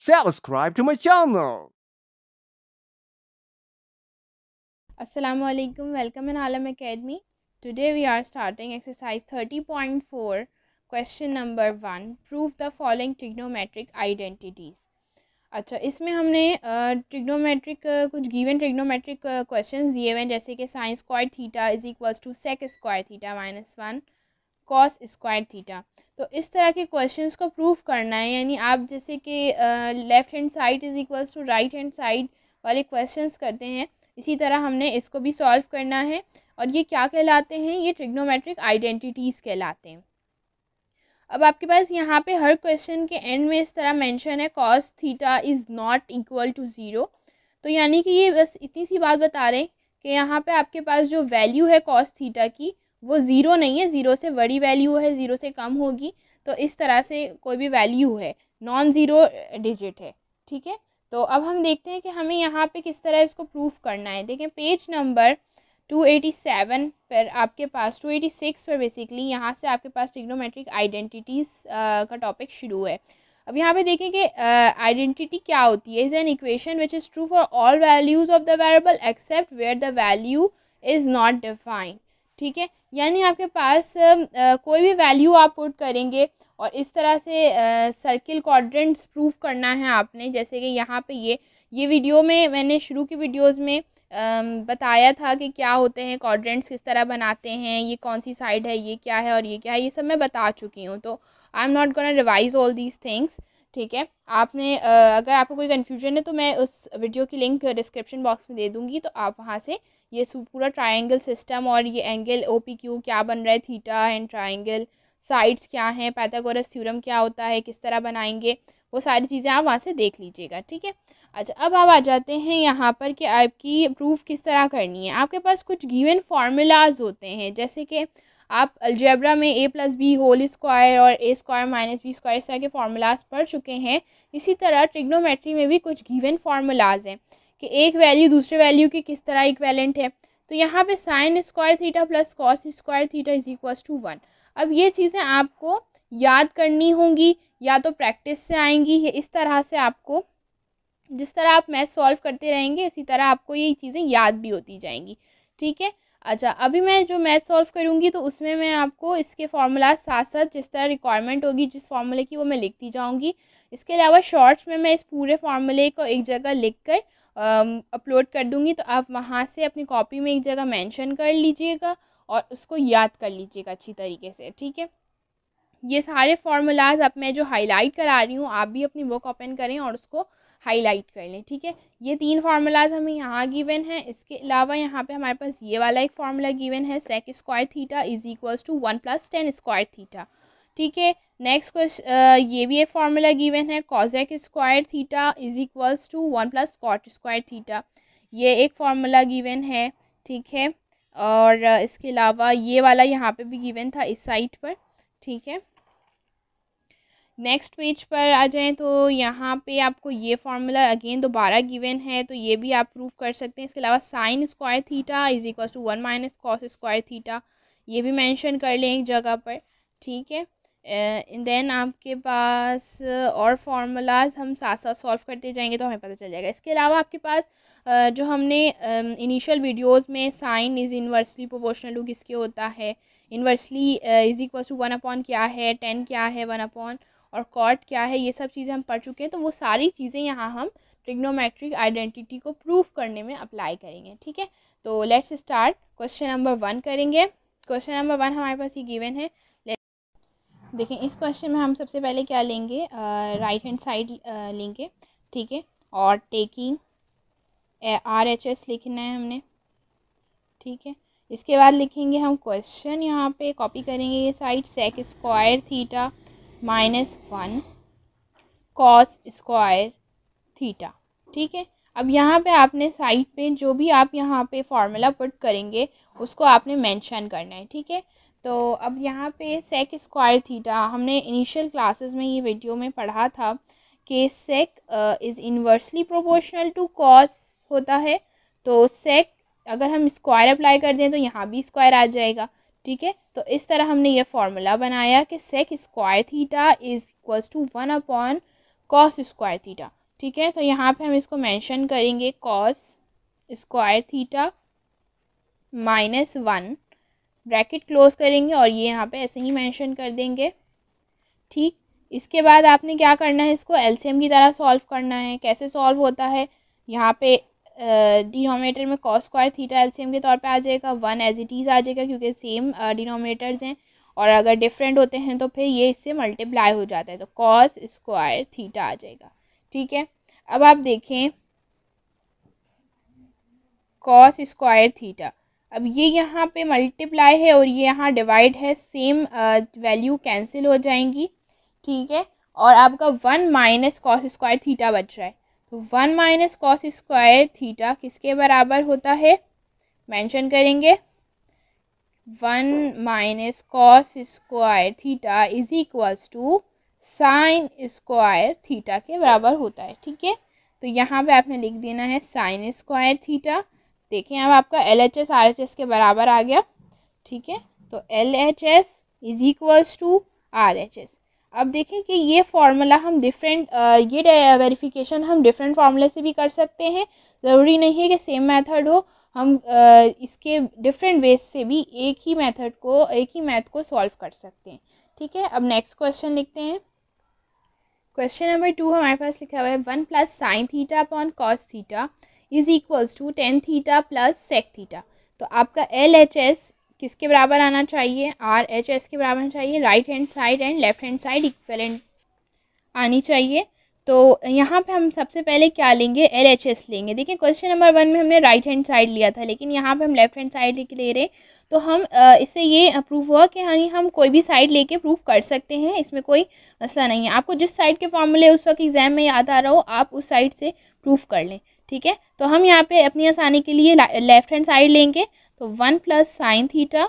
subscribe to my channel. Assalamualaikum, welcome in Alam Academy. Today we are starting exercise 30.4, question number 1. Prove the following trigonometric identities. अच्छा, इसमें हमने trigonometric कुछ given trigonometric questions दिए हुए हैं, जैसे कि sine square theta is equals to sec square theta minus 1 cos square theta. तो इस तरह के क्वेश्चंस को प्रूव करना है, यानी आप जैसे कि left hand side is equals to right hand side वाले क्वेश्चंस करते हैं, इसी तरह हमने इसको भी सॉल्व करना है। और ये क्या कहलाते हैं? ये ट्रिग्नोमेट्रिक आइडेंटिटीज़ कहलाते हैं। अब आपके पास यहाँ पे हर क्वेश्चन के एंड में इस तरह मेंशन है cos theta is not equal to zero. तो यानी कि ये बस इतनी सी बात बता रहे हैं कि यहाँ पे आपके पास जो वैल्यू है कॉस थीटा की वो ज़ीरो नहीं है, ज़ीरो से बड़ी वैल्यू है, ज़ीरो से कम होगी। तो इस तरह से कोई भी वैल्यू है, नॉन ज़ीरो डिजिट है, ठीक है। तो अब हम देखते हैं कि हमें यहाँ पे किस तरह इसको प्रूफ करना है। देखें पेज नंबर 287 पर आपके पास 286 पर बेसिकली यहाँ से आपके पास ट्रिग्नोमेट्रिक आइडेंटिटीज़ का टॉपिक शुरू है। अब यहाँ पे देखें कि आइडेंटिटी क्या होती है। Is an equation which is true for all values of the variable except where the value is not defined, ठीक है। यानी आपके पास कोई भी वैल्यू आप पुट करेंगे और इस तरह से सर्किल क्वाड्रेंट्स प्रूफ करना है आपने। जैसे कि यहाँ पे ये वीडियो में मैंने शुरू की वीडियोस में बताया था कि क्या होते हैं क्वाड्रेंट्स, किस तरह बनाते हैं, ये कौन सी साइड है, ये क्या है और ये क्या है, ये सब मैं बता चुकी हूँ। तो I am not gonna revise all these things, ठीक है। आपने अगर आपको कोई कन्फ्यूजन है तो मैं उस वीडियो की लिंक डिस्क्रिप्शन बॉक्स में दे दूँगी, तो आप वहाँ से ये पूरा ट्रायंगल सिस्टम और ये एंगल ओ पी क्यू क्या बन रहा है, थीटा एंड ट्रायंगल, साइड्स क्या हैं, पाइथागोरस थ्योरम क्या होता है, किस तरह बनाएंगे, वो सारी चीज़ें आप वहाँ से देख लीजिएगा, ठीक है। अच्छा, अब आप आ जाते हैं यहाँ पर कि आपकी प्रूफ किस तरह करनी है। आपके पास कुछ गिवन फार्मूलाज होते हैं, जैसे कि आप अलजेब्रा में ए प्लस बी होल स्क्वायर और ए स्क्वायर माइनस बी स्क्वायर इस तरह के फार्मूलाज पढ़ चुके हैं। इसी तरह ट्रिग्नोमेट्री में भी कुछ गिवन फार्मूलाज हैं कि एक वैल्यू दूसरे वैल्यू की किस तरह इक्वेलेंट है। तो यहाँ पे sine square theta plus cos square theta is equal to 1। अब ये चीज़ें आपको याद करनी होंगी, या तो प्रैक्टिस से आएंगी, इस तरह से आपको जिस तरह आप मैथ सॉल्व करते रहेंगे इसी तरह आपको ये चीज़ें याद भी होती जाएंगी, ठीक है। अच्छा, अभी मैं जो मैथ सॉल्व करूँगी तो उसमें मैं आपको इसके फार्मूला साथ साथ जिस तरह रिक्वायरमेंट होगी जिस फार्मूले की वो मैं लिखती जाऊँगी। इसके अलावा शॉर्ट्स में मैं इस पूरे फार्मूले को एक जगह लिख कर अपलोड कर दूँगी, तो आप वहाँ से अपनी कॉपी में एक जगह मेंशन कर लीजिएगा और उसको याद कर लीजिएगा अच्छी तरीके से, ठीक है। ये सारे फार्मूलाज अब मैं जो हाईलाइट करा रही हूँ आप भी अपनी बुक ओपन करें और उसको हाईलाइट कर लें, ठीक है। ये 3 फार्मूलाज हमें यहाँ गिवन है। इसके अलावा यहाँ पे हमारे पास ये वाला एक फार्मूला गिवन है, sec square theta is equals to 1 + tan square theta, ठीक है। नेक्स्ट क्वेश्चन ये भी एक फार्मूला गिवन है, cosec square theta is equals to 1 + cot square theta, ये एक फार्मूला गिवन है, ठीक है। और इसके अलावा ये वाला यहाँ पे भी गिवन था इस साइड पर, ठीक है। नेक्स्ट पेज पर आ जाएं तो यहाँ पे आपको ये फार्मूला अगेन दोबारा गिवन है, तो ये भी आप प्रूफ कर सकते हैं। इसके अलावा sine square theta is equal to 1 - cos square theta, ये भी मेंशन कर लें एक जगह पर, ठीक है। देन आपके पास और फार्मूलाज हम साथ साथ सॉल्व करते जाएंगे तो हमें पता चल जाएगा। इसके अलावा आपके पास जो हमने इनिशियल वीडियोस में sine is inversely proportional to किसके होता है, इन्वर्सली इज इक्वल टू 1/, क्या है, 10 क्या है, 1/, और कॉट क्या है, ये सब चीज़ें हम पढ़ चुके हैं। तो वो सारी चीज़ें यहाँ हम ट्रिग्नोमेट्रिक आइडेंटिटी को प्रूफ करने में अप्लाई करेंगे, ठीक है। तो लेट्स स्टार्ट, क्वेश्चन नंबर 1 करेंगे। क्वेश्चन नंबर 1 हमारे पास ये गिवन है। देखें इस क्वेश्चन में हम सबसे पहले क्या लेंगे, राइट हैंड साइड लेंगे, ठीक है। और टेकिंग RHS लिखना है हमने, ठीक है। इसके बाद लिखेंगे हम क्वेश्चन, यहाँ पे कॉपी करेंगे ये side, sec square theta -1 cos square theta, ठीक है। अब यहाँ पे आपने साइड पे जो भी आप यहाँ पे फार्मूला पुट करेंगे उसको आपने मेंशन करना है, ठीक है। तो अब यहाँ पे सेक स्क्वायर थीटा हमने इनिशियल क्लासेस में ये वीडियो में पढ़ा था कि sec is inversely proportional to cos होता है। तो सेक अगर हम स्क्वायर अप्लाई कर दें तो यहाँ भी स्क्वायर आ जाएगा, ठीक है। तो इस तरह हमने ये फार्मूला बनाया कि sec square theta is equals to 1/ cos square theta. ठीक है, तो यहाँ पे हम इसको मेंशन करेंगे cos square theta -1, bracket close करेंगे और ये यहाँ पे ऐसे ही मेंशन कर देंगे। ठीक, इसके बाद आपने क्या करना है, इसको एलसीएम की तरह सॉल्व करना है। कैसे सॉल्व होता है, यहाँ पे डिनोमिनेटर में कॉस स्क्वायर थीटा एलसीएम के तौर पे आ जाएगा, 1 एज इट इज़ आ जाएगा क्योंकि सेम डिनोमिनेटर्स हैं, और अगर डिफरेंट होते हैं तो फिर ये इससे मल्टीप्लाई हो जाता है, तो कॉस स्क्वायर थीटा आ जाएगा। ठीक है, अब आप देखें कॉस स्क्वायर थीटा, अब ये यहाँ पे मल्टीप्लाई है और ये यहाँ डिवाइड है, सेम वैल्यू कैंसिल हो जाएंगी। ठीक है, और आपका 1 माइनस कॉस स्क्वायर थीटा बच रहा है, तो 1 माइनस कॉस स्क्वायर थीटा किसके बराबर होता है, मेंशन करेंगे 1 minus cos square theta is equals to sine square theta के बराबर होता है। ठीक है, तो यहाँ पे आपने लिख देना है साइन स्क्वायर थीटा। देखें अब आपका LHS RHS के बराबर आ गया। ठीक है, तो LHS is equals to RHS। अब देखें कि ये फार्मूला हम डिफरेंट ये वेरिफिकेशन हम डिफरेंट फार्मूले से भी कर सकते हैं, ज़रूरी नहीं है कि सेम मेथड हो, हम इसके डिफरेंट वेज से भी एक ही मैथ को सॉल्व कर सकते हैं। ठीक है, अब नेक्स्ट क्वेश्चन लिखते हैं। क्वेश्चन नंबर 2 हमारे पास लिखा हुआ है 1 plus sine theta upon cos theta is equals to tan theta plus sec theta. तो आपका LHS किसके बराबर आना चाहिए, RHS के बराबर आना चाहिए, right hand side and left hand side equivalent आनी चाहिए। तो यहाँ पे हम सबसे पहले क्या लेंगे, LHS लेंगे। देखिए क्वेश्चन नंबर 1 में हमने राइट हैंड साइड लिया था, लेकिन यहाँ पे हम लेफ्ट हैंड साइड ले रहे हैं, तो हम इससे ये अप्रूव हुआ कि हाँ हम कोई भी साइड लेके प्रूव कर सकते हैं, इसमें कोई मसला नहीं है। आपको जिस साइड के फॉर्मूले उस वक्त एग्जाम में याद आ रहा हो, आप उस साइड से प्रूफ कर लें। ठीक है, तो हम यहाँ पे अपनी आसानी के लिए लेफ्ट हैंड साइड लेंगे, तो 1 plus sine theta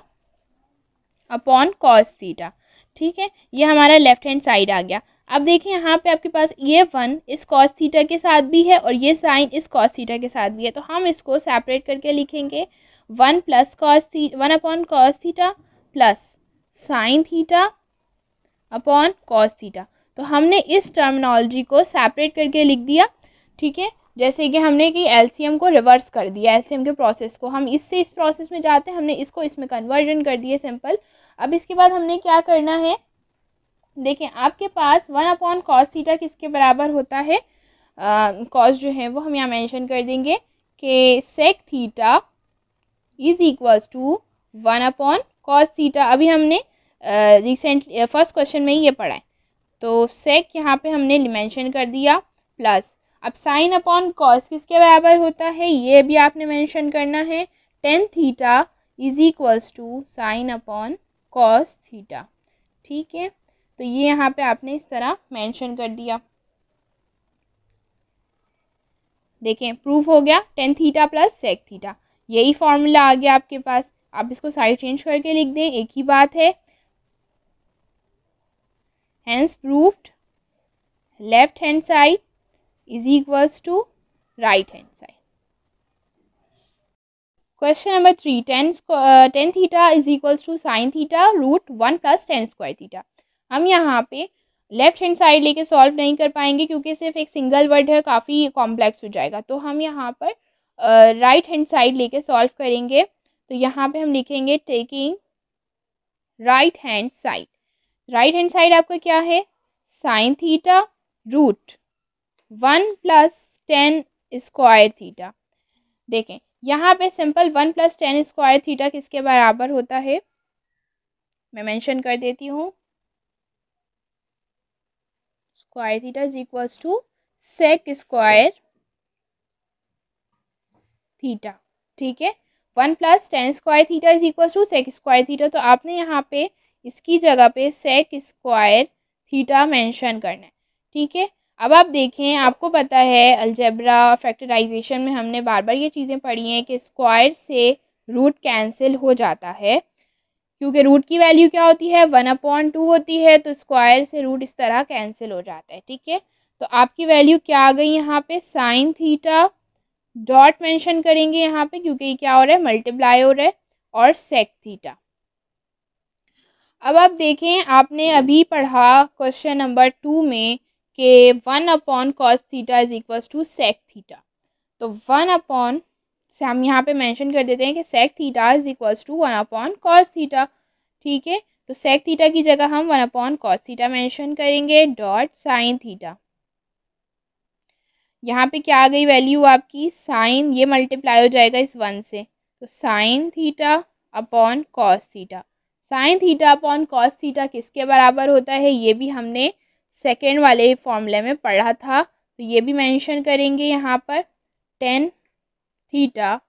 upon cos theta. ठीक है, ये हमारा लेफ्ट हैंड साइड आ गया। अब देखिए यहाँ पे आपके पास ये 1 इस कॉस थीटा के साथ भी है और ये साइन इस कॉस थीटा के साथ भी है, तो हम इसको सेपरेट करके लिखेंगे 1 plus cos theta 1 upon cos theta plus sine theta upon cos theta. तो हमने इस टर्मिनोलॉजी को सेपरेट करके लिख दिया। ठीक है, जैसे कि हमने कि एलसीएम को रिवर्स कर दिया, एलसीएम के प्रोसेस को हम इससे इस प्रोसेस में जाते हैं, हमने इसको इसमें कन्वर्जन कर दिया सिंपल। अब इसके बाद हमने क्या करना है, देखें आपके पास 1 अपॉन कॉस थीटा किसके बराबर होता है, कॉस जो है वो हम यहाँ मेंशन कर देंगे कि sec theta is equals to 1 upon cos theta. अभी हमने रिसेंटली फर्स्ट क्वेश्चन में ही ये पढ़ा है, तो सेक यहाँ पे हमने मेंशन कर दिया प्लस, अब साइन अपॉन कॉस किसके बराबर होता है, ये भी आपने मेंशन करना है, tan theta is equals to sine upon cos theta. ठीक है, तो ये यहाँ पे आपने इस तरह मेंशन कर दिया। देखें प्रूफ हो गया, tan theta plus sec theta, यही फॉर्मूला आ गया आपके पास। आप इसको साइड चेंज करके लिख दें, एक ही बात है। Hence proved left hand side is equals to right hand side. Question number 3 tan theta is equals to sine theta root 1 plus tan square theta. हम यहाँ पे लेफ्ट हैंड साइड लेके सॉल्व नहीं कर पाएंगे क्योंकि सिर्फ एक सिंगल वर्ड है, काफ़ी कॉम्प्लेक्स हो जाएगा, तो हम यहाँ पर राइट हैंड साइड लेके सॉल्व करेंगे। तो यहाँ पे हम लिखेंगे taking right hand side. Right hand side आपका क्या है, sine theta root 1 plus tan square theta. देखें यहाँ पे simple 1 plus tan square theta किसके बराबर होता है, मैं मेंशन कर देती हूँ, square theta is equals to sec square theta. ठीक है, 1 plus tan square theta is equals to sec square theta, तो आपने यहाँ पे इसकी जगह पे सेक स्क्वायर थीटा मेंशन करना है। ठीक है, अब आप देखें, आपको पता है अलजेब्रा फैक्टराइजेशन में हमने बार बार ये चीज़ें पढ़ी हैं कि स्क्वायर से रूट कैंसिल हो जाता है, क्योंकि रूट की वैल्यू क्या होती है, 1/2 होती है, तो स्क्वायर से रूट इस तरह कैंसिल हो जाता है। ठीक है, तो आपकी वैल्यू क्या आ गई यहाँ पे, साइन थीटा डॉट मेंशन करेंगे यहाँ पे क्योंकि ये क्या हो रहा है, मल्टीप्लाई हो रहा है, और सेक थीटा। अब आप देखें, आपने अभी पढ़ा क्वेश्चन नंबर 2 में कि 1/cos theta is equals to sec theta. तो 1 से हम यहाँ पे मेंशन कर देते हैं कि sec theta is equals to 1/cos theta. ठीक है, तो सेक थीटा की जगह हम 1/cos थीटा मेंशन करेंगे डॉट साइन थीटा। यहाँ पे क्या आ गई वैल्यू आपकी, साइन, ये मल्टीप्लाई हो जाएगा इस 1 से, तो sign theta upon cos theta. Sign theta upon cos theta किसके बराबर होता है, ये भी हमने सेकेंड वाले फॉर्मूले में पढ़ा था, तो ये भी मेंशन करेंगे यहाँ पर। Tan theta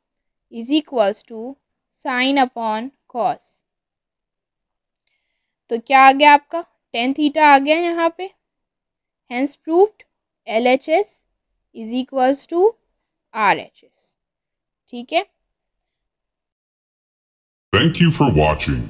is equals to sine upon cos. तो क्या आ गया आपका, टेन थीटा आ गया यहाँ पे। Hence proved LHS is equals to RHS। ठीक है। Thank you for watching.